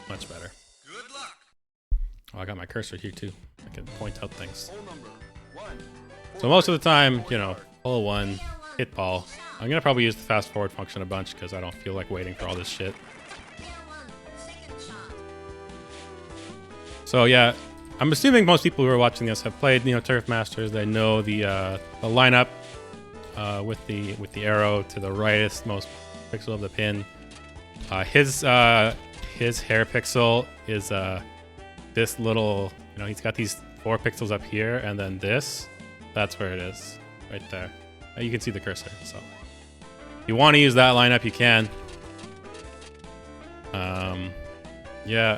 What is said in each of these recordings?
Much better. Good luck. Oh, I got my cursor here too. I can point out things. Hole number 1. So most of the time, you know, hole 1, hit ball. I'm gonna probably use the fast forward function a bunch because I don't feel like waiting for all this shit. So yeah, I'm assuming most people who are watching this have played, you know, Turf Masters. They know the lineup with the arrow to the rightest most pixel of the pin. His hair pixel is this little, you know, he's got these 4 pixels up here, and then this, that's where it is, right there. You can see the cursor. So if you want to use that lineup, you can. Yeah.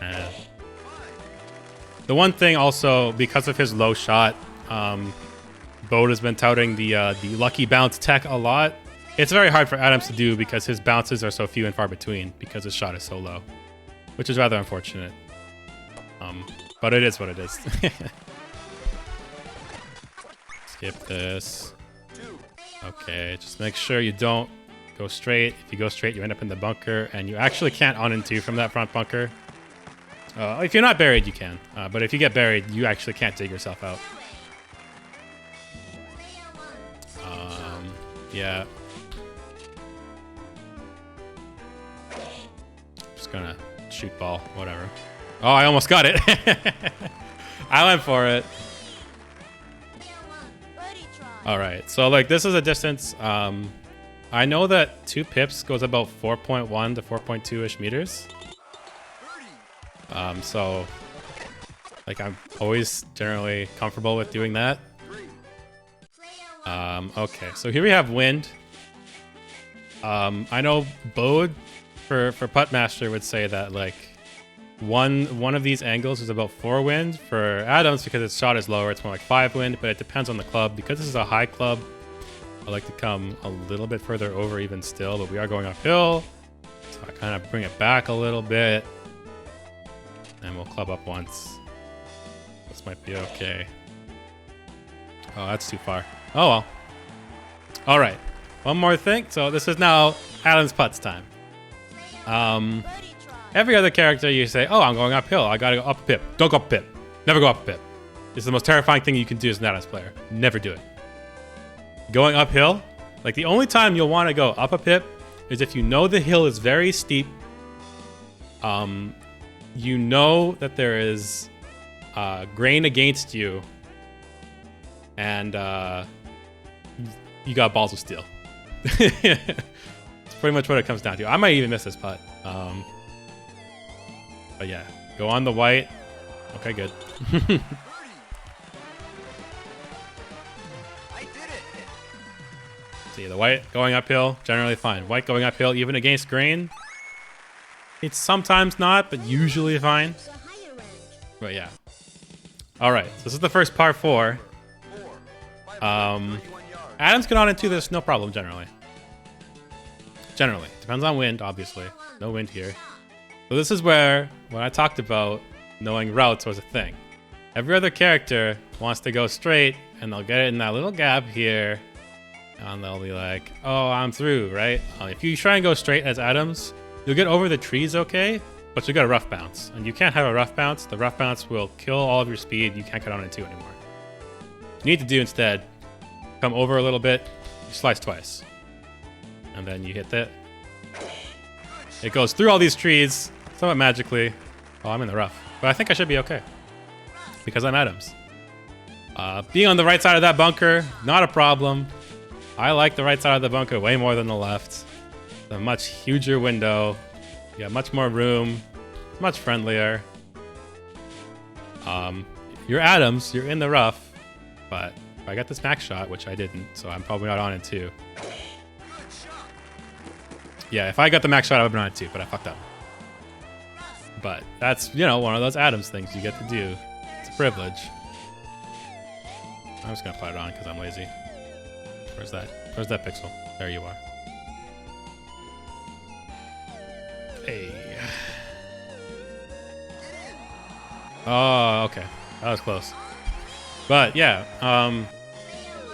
And the one thing also, because of his low shot, Bode has been touting the lucky bounce tech a lot. It's very hard for Adams to do because his bounces are so few and far between because his shot is so low, which is rather unfortunate. But it is what it is. Skip this. Okay, just make sure you don't go straight. If you go straight, you end up in the bunker, and you actually can't on and two from that front bunker. If you're not buried, you can. But if you get buried, you actually can't dig yourself out. Yeah. Just gonna shoot ball, whatever. Oh, I almost got it. I went for it. All right, so like this is a distance. I know that 2 pips goes about 4.1 to 4.2-ish meters. So like I'm always generally comfortable with doing that. Okay, so here we have wind. I know Bode for Putt Master would say that like one of these angles is about 4 wind. For Adams, because its shot is lower, it's more like 5 wind, but it depends on the club. Because this is a high club, I like to come a little bit further over even still, but we are going uphill. So I kind of bring it back a little bit. And we'll club up once. This might be okay. Oh, that's too far. Oh well. All right. One more thing. So this is now Adam's putts time. Every other character you say, oh, I'm going uphill. I gotta go up a pip. Don't go up a pip. Never go up a pip. It's the most terrifying thing you can do as an Adams player. Never do it. Going uphill, like the only time you'll want to go up a pip is if you know the hill is very steep. You know that there is grain against you, and you got balls of steel. It's pretty much what it comes down to. I might even miss this putt. But yeah, go on the white. Okay, good. See, the white going uphill, generally fine. White going uphill, even against grain. It's sometimes not, but usually fine. But yeah. All right, so this is the first par 4. Adams get on into this, no problem, generally. Generally. Depends on wind, obviously. No wind here. So this is where, when I talked about knowing routes was a thing. Every other character wants to go straight, and they'll get it in that little gap here, and they'll be like, oh, I'm through, right? If you try and go straight as Adams, you'll get over the trees okay, but you'll get a rough bounce. And you can't have a rough bounce. The rough bounce will kill all of your speed. You can't get on into anymore. What you need to do instead, come over a little bit, you slice twice. And then you hit that. It goes through all these trees, somewhat magically. Oh, I'm in the rough. But I think I should be okay. Because I'm Adams. Being on the right side of that bunker, not a problem. I like the right side of the bunker way more than the left. It's a much huger window. You got much more room. It's much friendlier. You're Adams, you're in the rough. But if I got this max shot, which I didn't, so I'm probably not on it too. Yeah, if I got the max shot, I would have been on it too, but I fucked up. But that's, you know, one of those Adams things you get to do. It's a privilege. I'm just gonna put it on because I'm lazy. Where's that? Where's that pixel? There you are. Hey. Oh, okay. That was close. But yeah,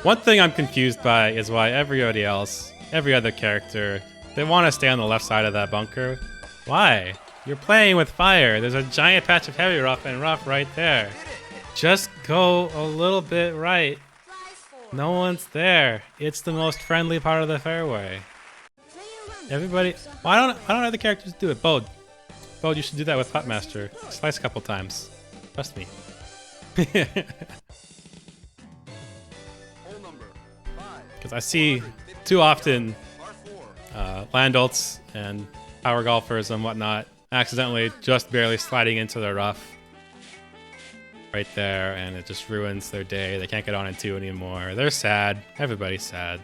one thing I'm confused by is why everybody else, every other character, they want to stay on the left side of that bunker. Why? You're playing with fire. There's a giant patch of heavy rough and rough right there. Just go a little bit right. No one's there. It's the most friendly part of the fairway. Everybody, why don't other characters do it? Bode, you should do that with Puttmaster. Slice a couple times. Trust me. Because I see too often land ults and power golfers and whatnot accidentally just barely sliding into the rough right there, and it just ruins their day. They can't get on in 2 anymore. They're sad. Everybody's sad.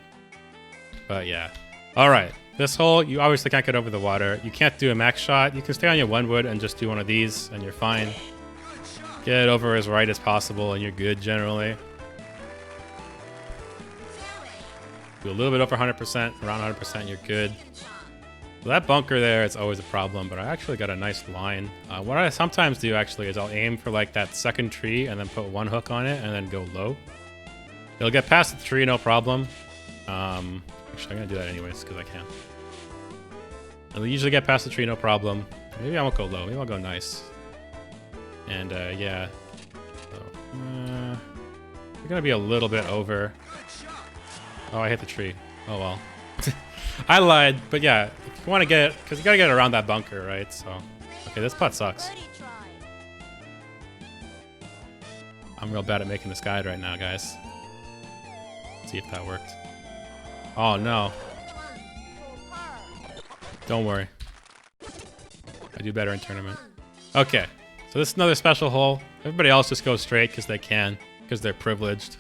But yeah. Alright. This hole, you obviously can't get over the water. You can't do a max shot. You can stay on your 1 wood and just do one of these and you're fine. Get it over as right as possible and you're good generally. Do a little bit over 100%, around 100%, you're good. So that bunker there is always a problem, but I actually got a nice line. What I sometimes do actually is I'll aim for like that second tree and then put 1 hook on it and then go low. It'll get past the tree, no problem. Actually, I'm gonna do that anyways because I can. I'll usually get past the tree, no problem. Maybe I won't go low. Maybe I'll go nice. And yeah, so, we're gonna be a little bit over. Oh, I hit the tree. Oh well. I lied, but yeah, if you want to get it, because you gotta get around that bunker, right? So, okay, this putt sucks. I'm real bad at making this guide right now, guys. Let's see if that worked. Oh no. Don't worry. I do better in tournament. Okay, so this is another special hole. Everybody else just goes straight because they can, because they're privileged.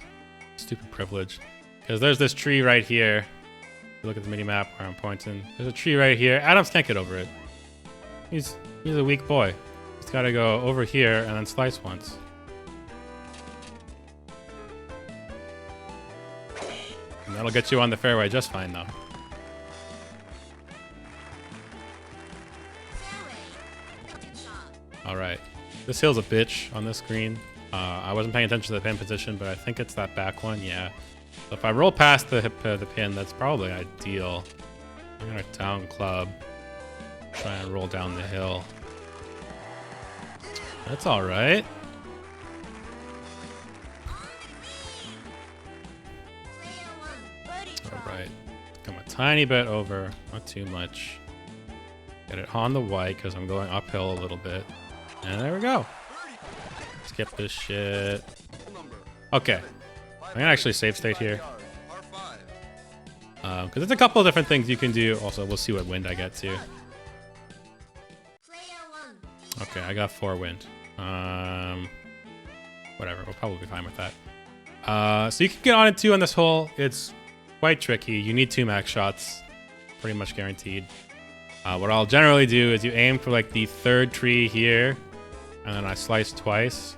Stupid privilege. Because there's this tree right here. If you look at the mini map where I'm pointing. There's a tree right here. Adams can't get over it. He's a weak boy. He's got to go over here and then slice once. And that'll get you on the fairway just fine, though. All right. This hill's a bitch on this green. I wasn't paying attention to the pin position, but I think it's that back one. Yeah. So if I roll past the pin, that's probably ideal. I'm gonna down club, try and roll down the hill. That's all right. All right, come a tiny bit over, not too much. Get it on the white because I'm going uphill a little bit, and there we go. Skip this shit. Okay. I'm gonna actually save state here. Because there's a couple of different things you can do. Also, we'll see what wind I get to. Okay, I got 4 wind. Whatever, we'll probably be fine with that. So you can get on it 2 on this hole. It's quite tricky. You need 2 max shots. Pretty much guaranteed. What I'll generally do is you aim for like the 3rd tree here. And then I slice twice.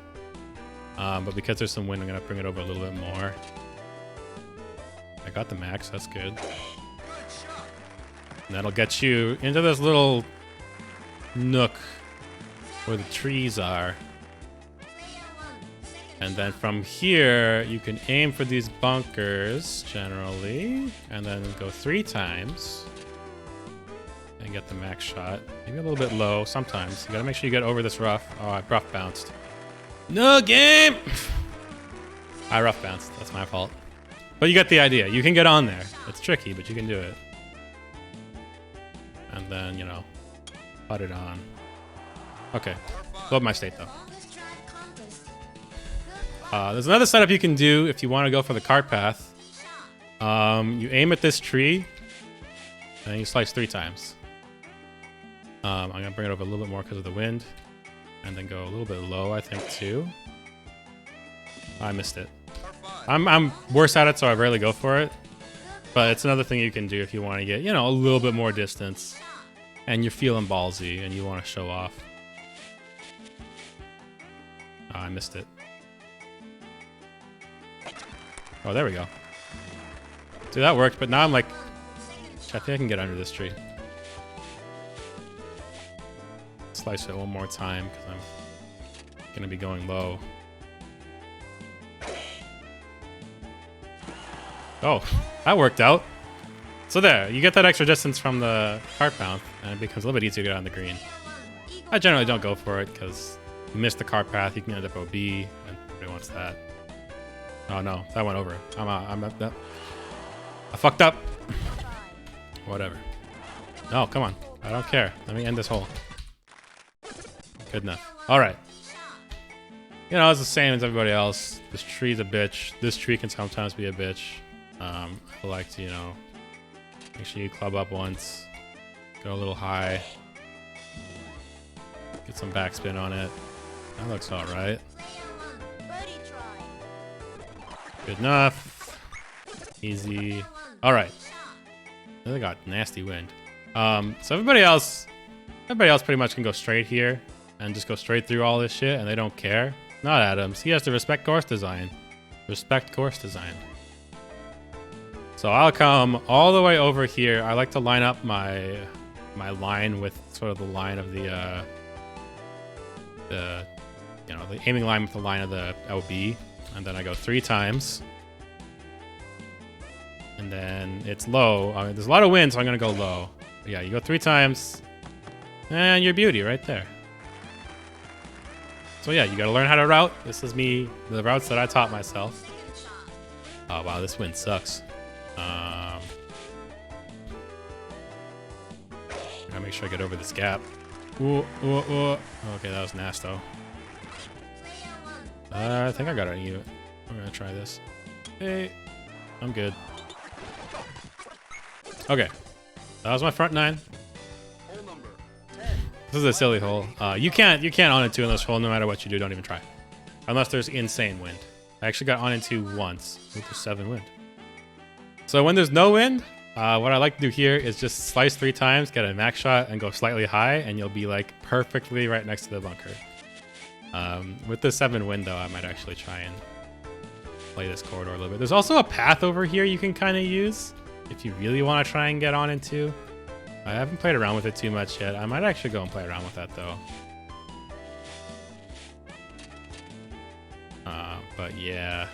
But because there's some wind, I'm going to bring it over a little bit more. I got the max, that's good. And that'll get you into this little nook where the trees are. And then from here, you can aim for these bunkers, generally. And then go 3 times. And get the max shot. Maybe a little bit low sometimes. You gotta make sure you get over this rough. Oh, I rough bounced. No game! I rough bounced. That's my fault. But you get the idea. You can get on there. It's tricky, but you can do it. And then, you know, put it on. Okay. Love my state, though. There's another setup you can do if you want to go for the cart path. You aim at this tree, and you slice 3 times. I'm going to bring it over a little bit more because of the wind. And then go a little bit low, I think, too. I missed it. I'm worse at it, so I rarely go for it. But it's another thing you can do if you want to get, you know, a little bit more distance. And you're feeling ballsy, and you want to show off. Oh, I missed it. Oh, there we go. See, that worked, but now I'm like... I think I can get under this tree. Slice it one more time, because I'm going to be going low. Oh, that worked out. So there, you get that extra distance from the cart bounce, and it becomes a little bit easier to get on the green. I generally don't go for it because you miss the car path, you can end up OB, and nobody wants that. Oh no, that went over. I fucked up. Whatever. No, come on. I don't care. Let me end this hole. Good enough. Alright. You know, it's the same as everybody else. This tree's a bitch. This tree can sometimes be a bitch. I like to, you know, make sure you club up once. Go a little high. Get some backspin on it. That looks alright. Good enough. Easy. Alright. They got nasty wind. So everybody else pretty much can go straight here and just go straight through all this shit and they don't care. Not Adams. He has to respect course design. Respect course design. So I'll come all the way over here. I like to line up my line with sort of the line of the aiming line with the line of the LB, and then I go 3 times. And then it's low. I mean, there's a lot of wind, so I'm gonna go low. But yeah, you go 3 times, and you're beauty right there. So yeah, you gotta learn how to route. This is me, the routes that I taught myself. Oh wow, this wind sucks. Gotta make sure I get over this gap. Ooh, ooh, ooh. Okay, that was Nasto. I think I got it. I'm gonna try this. Hey, I'm good. Okay, that was my front 9. This is a silly hole. You can't on into in this hole no matter what you do. Don't even try, unless there's insane wind. I actually got on into once with the 7 wind. So when there's no wind, what I like to do here is just slice 3 times, get a max shot, and go slightly high, and you'll be like perfectly right next to the bunker. With the 7 wind though, I might actually try and play this corridor a little bit. There's also a path over here you can kind of use if you really want to try and get on into. I haven't played around with it too much yet. I might actually go and play around with that though. But yeah.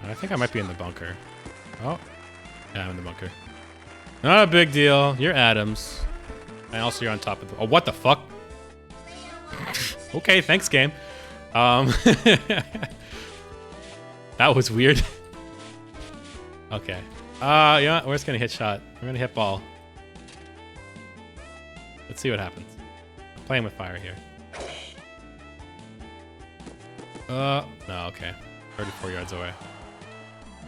I think I might be in the bunker. Oh, yeah, I'm in the bunker. Not a big deal. You're Adams. And also you're on top of the... Oh, what the fuck? Okay, thanks, game. That was weird. Okay. Yeah, we're just gonna hit shot. We're gonna hit ball. Let's see what happens. I'm playing with fire here. No, okay. 34 yards away.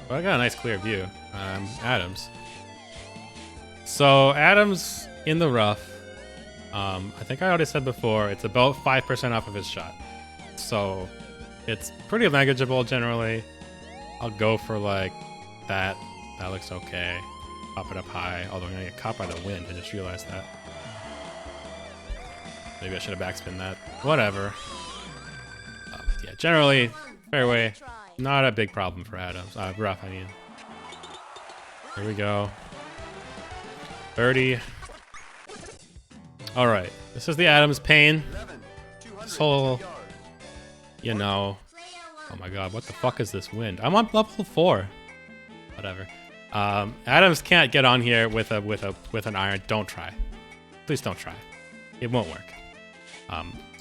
Well, I got a nice clear view. Adams. So Adams in the rough. I think I already said before, it's about 5% off of his shot. So it's pretty negligible generally. I'll go for like that. That looks okay. Pop it up high, although I'm gonna get caught by the wind. I just realized that. Maybe I should have backspin that. Whatever. Yeah, generally, fairway, not a big problem for Adams. Rough, I mean. Here we go. 30. All right, this is the Adams pane. This whole, you know, oh my god, what the fuck is this wind? I'm on level 4. Whatever. Adams can't get on here with an iron. Don't try. Please don't try. It won't work.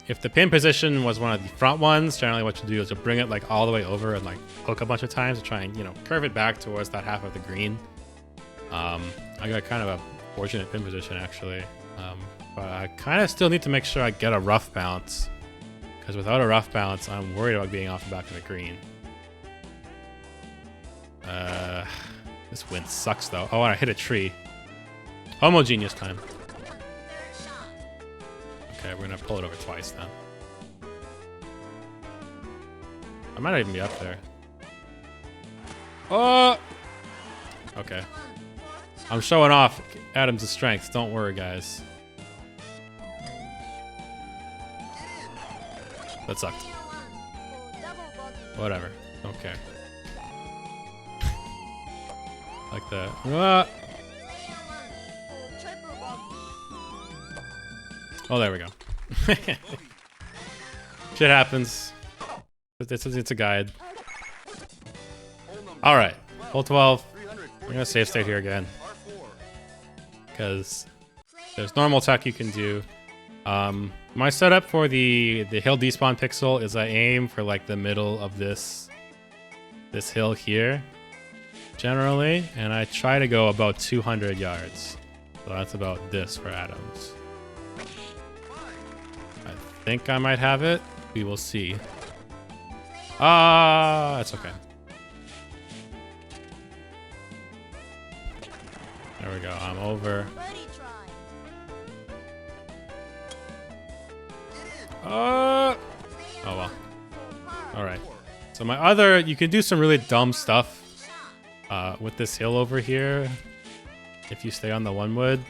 If the pin position was one of the front ones, generally what you do is you bring it like all the way over and like hook a bunch of times to try and, you know, curve it back towards that half of the green. I got kind of a fortunate pin position actually. But I kind of still need to make sure I get a rough bounce, because without a rough bounce, I'm worried about being off the back of the green. This wind sucks though. Oh, and I hit a tree. Homogeneous time. Okay, we're gonna pull it over twice then. I might not even be up there. Oh! Okay. I'm showing off Adams' strength. Don't worry, guys. That sucked. Whatever. Don't care. Like that. Ah! Oh, there we go. Shit happens. It's a guide. Alright. Hole 12. I'm gonna save state here again. because there's normal attack you can do. My setup for the hill despawn pixel is I aim for like the middle of this hill here, generally, and I try to go about 200 yards. So that's about this for atoms. I think I might have it. We will see. It's okay. There we go. I'm over. Oh well. Alright. So my other, you can do some really dumb stuff with this hill over here if you stay on the one wood.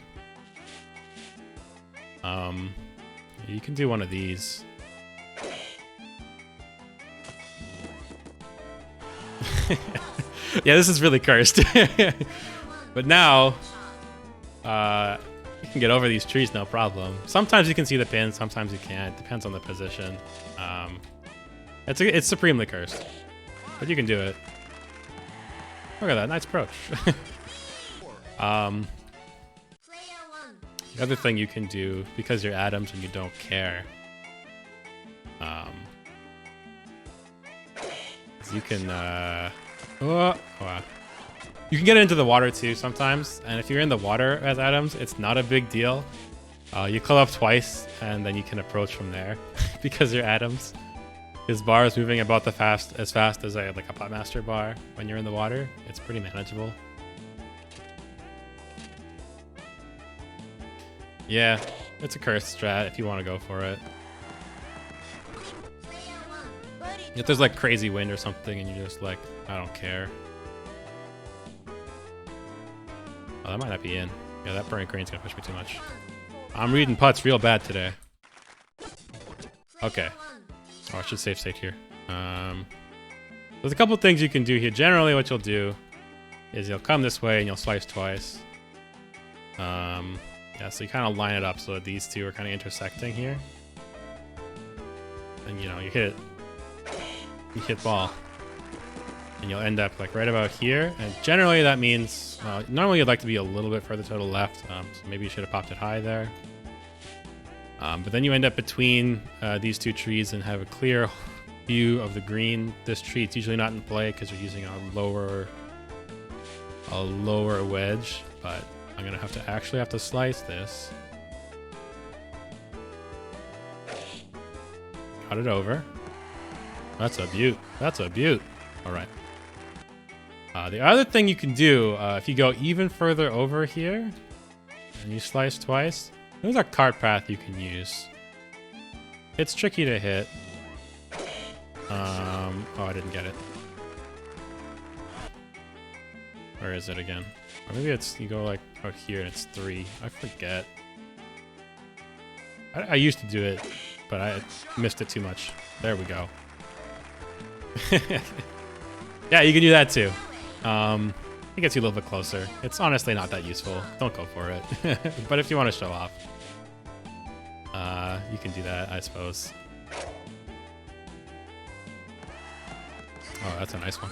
You can do one of these. Yeah, this is really cursed. But now, you can get over these trees no problem. Sometimes you can see the pins, sometimes you can't. Depends on the position. It's supremely cursed, but you can do it. Look at that, nice approach. The other thing you can do, because you're atoms and you don't care, is you can you can get into the water too sometimes, and if you're in the water as atoms, it's not a big deal. You club up twice, and then you can approach from there because you're atoms. His bar is moving about as fast as a Potmaster bar when you're in the water. It's pretty manageable. Yeah, it's a cursed strat if you want to go for it. If there's like crazy wind or something and you're just like, I don't care. Oh, that might not be in. Yeah, that burning crane's gonna push me too much. I'm reading putts real bad today. Okay. Oh, I should save state here. There's a couple things you can do here. Generally, what you'll do is you'll come this way and you'll slice twice. Yeah, so you kind of line it up so that these two are kind of intersecting here. And you know, you hit ball. And you'll end up like right about here. And generally that means, normally you'd like to be a little bit further to the left. So maybe you should have popped it high there. But then you end up between these two trees and have a clear view of the green. This tree, it's usually not in play because you're using a lower wedge, but I'm gonna have to slice this. Cut it over. That's a beaut. That's a beaut. All right. The other thing you can do, if you go even further over here and you slice twice, there's a cart path you can use. It's tricky to hit. Oh, I didn't get it. Where is it again? Or maybe it's, you go like out here and it's 3. I forget. I used to do it, but I missed it too much. There we go. Yeah, you can do that too. It gets you a little bit closer. It's honestly not that useful. Don't go for it. But if you want to show off, you can do that, I suppose. Oh, that's a nice one.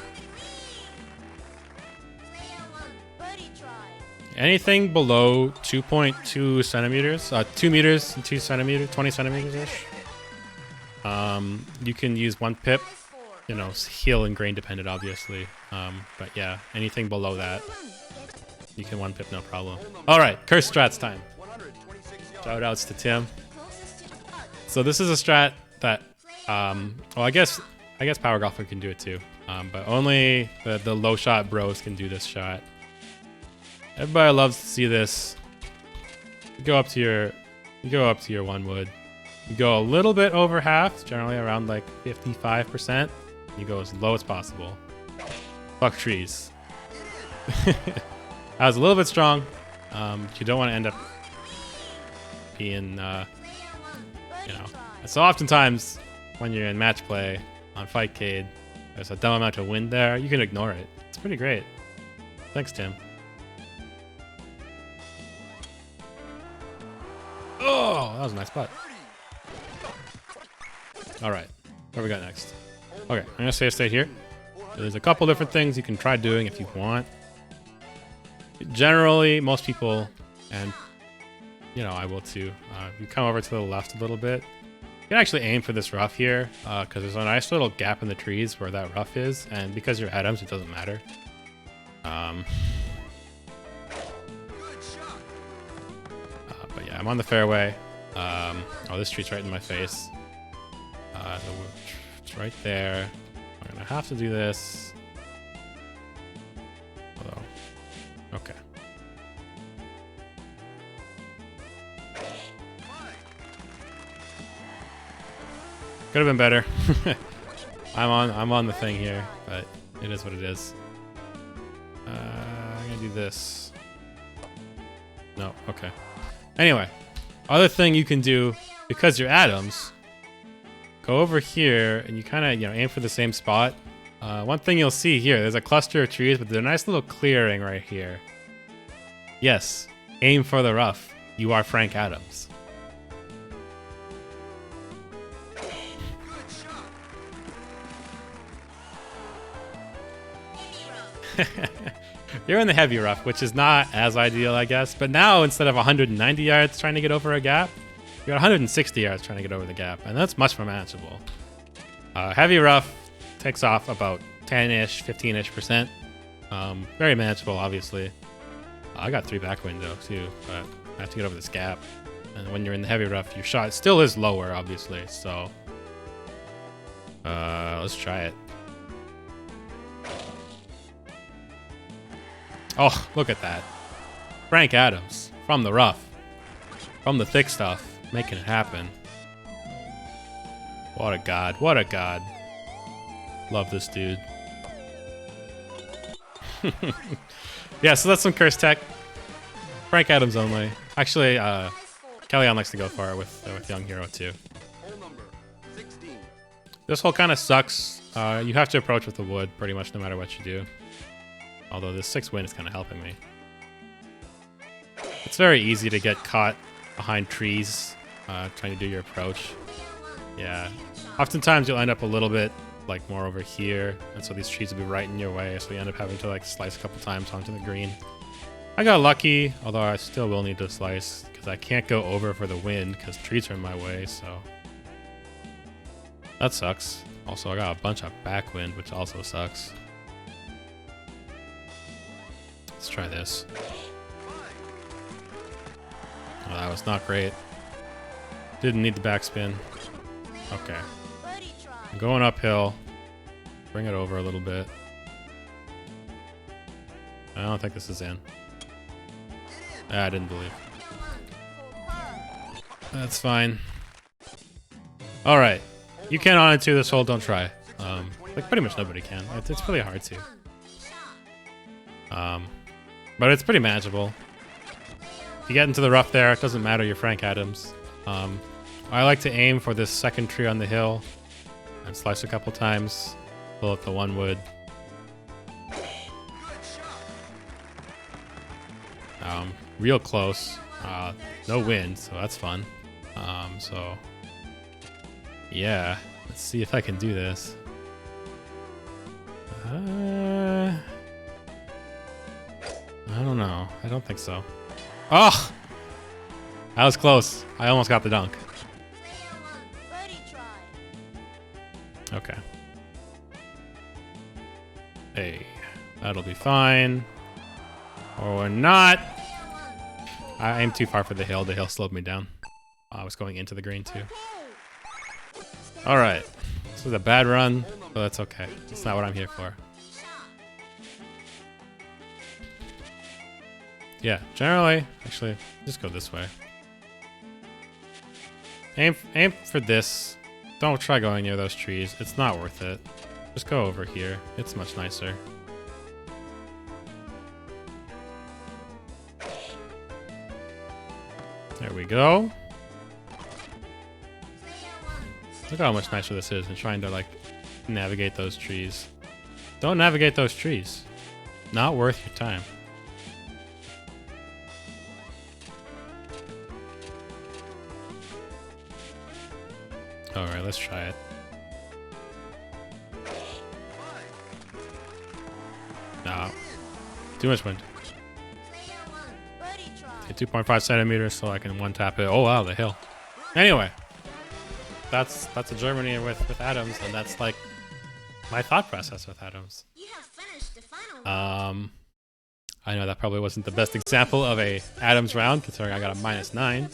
Anything below 2.2 centimeters, 2 meters and 2 centimeters, 20 centimeters-ish, you can use 1 pip. You know, heal and grain dependent, obviously. But yeah, anything below that, you can 1 pip, no problem. All right, curse strats time. Shout outs to Tim. So this is a strat that, well, I guess Power Golfer can do it too, but only the low shot bros can do this shot. Everybody loves to see this. You go up to your 1 wood. You go a little bit over half, generally around like 55%. You go as low as possible. Fuck trees. That was a little bit strong. You don't want to end up being, you know. So oftentimes when you're in match play on Fightcade, there's a dumb amount of wind there. You can ignore it. It's pretty great. Thanks, Tim. Oh, that was a nice putt. All right, what do we got next? Okay, I'm gonna save state here. There's a couple different things you can try doing if you want. Generally, most people and you know I will too. You come over to the left a little bit. You can actually aim for this rough here, because there's a nice little gap in the trees where that rough is, and because you're atoms, it doesn't matter. But yeah, I'm on the fairway. Oh, this tree's right in my face. It's right there. I'm gonna have to do this. Although, okay. Could have been better. I'm on the thing here, but it is what it is. I'm gonna do this. No, okay. Anyway, other thing you can do, because you're atoms, go over here and you kind of, you know, aim for the same spot. One thing you'll see here, there's a cluster of trees, but there's a nice little clearing right here. Yes, aim for the rough. You are Frank Adams. You're in the heavy rough, which is not as ideal, I guess. But now, instead of 190 yards trying to get over a gap, you're 160 yards trying to get over the gap, and that's much more manageable. Heavy rough takes off about 10-ish, 15-ish%. Very manageable, obviously. I got 3 back window, too, but I have to get over this gap. And when you're in the heavy rough, your shot still is lower, obviously, so... let's try it. Oh, look at that. Frank Adams, from the rough, from the thick stuff, making it happen. What a god, what a god. Love this dude. Yeah, so that's some curse tech. Frank Adams only. Actually, Kellyanne likes to go for it with Young Hero too. This hole kind of sucks. You have to approach with the wood pretty much no matter what you do. Although this 6 wind is kind of helping me. It's very easy to get caught behind trees trying to do your approach. Yeah. Oftentimes you'll end up a little bit like more over here, and so these trees will be right in your way, so you end up having to like slice a couple times onto the green. I got lucky, although I still will need to slice because I can't go over for the wind because trees are in my way, so that sucks. Also, I got a bunch of backwind, which also sucks. Let's try this. Oh, that was not great. Didn't need the backspin. Okay. I'm going uphill. Bring it over a little bit. I don't think this is in. I didn't believe. That's fine. Alright. You can't on into this hole, don't try. Like pretty much nobody can. It's really hard to. But it's pretty manageable. If you get into the rough there, it doesn't matter, you're Frank Adams. I like to aim for this second tree on the hill and slice a couple times, pull up the 1 wood. Real close. No wind, so that's fun. So yeah, let's see if I can do this. I don't know. I don't think so. Oh! That was close. I almost got the dunk. Okay. Hey, that'll be fine. Or not. I aimed too far for the hill. The hill slowed me down. I was going into the green too. Alright. This was a bad run, but that's okay. It's not what I'm here for. Yeah, generally, actually, just go this way. Aim for this. Don't try going near those trees. It's not worth it. Just go over here. It's much nicer. There we go. Look how much nicer this is than trying to, like, navigate those trees. Don't navigate those trees. Not worth your time. Alright, let's try it. No. Too much wind. 2.5 centimeters so I can one tap it. Oh wow, the hill. Anyway, that's a Germany with atoms, and that's like my thought process with atoms. You have finished the final I know that probably wasn't the best example of a atoms round, considering I got a -9.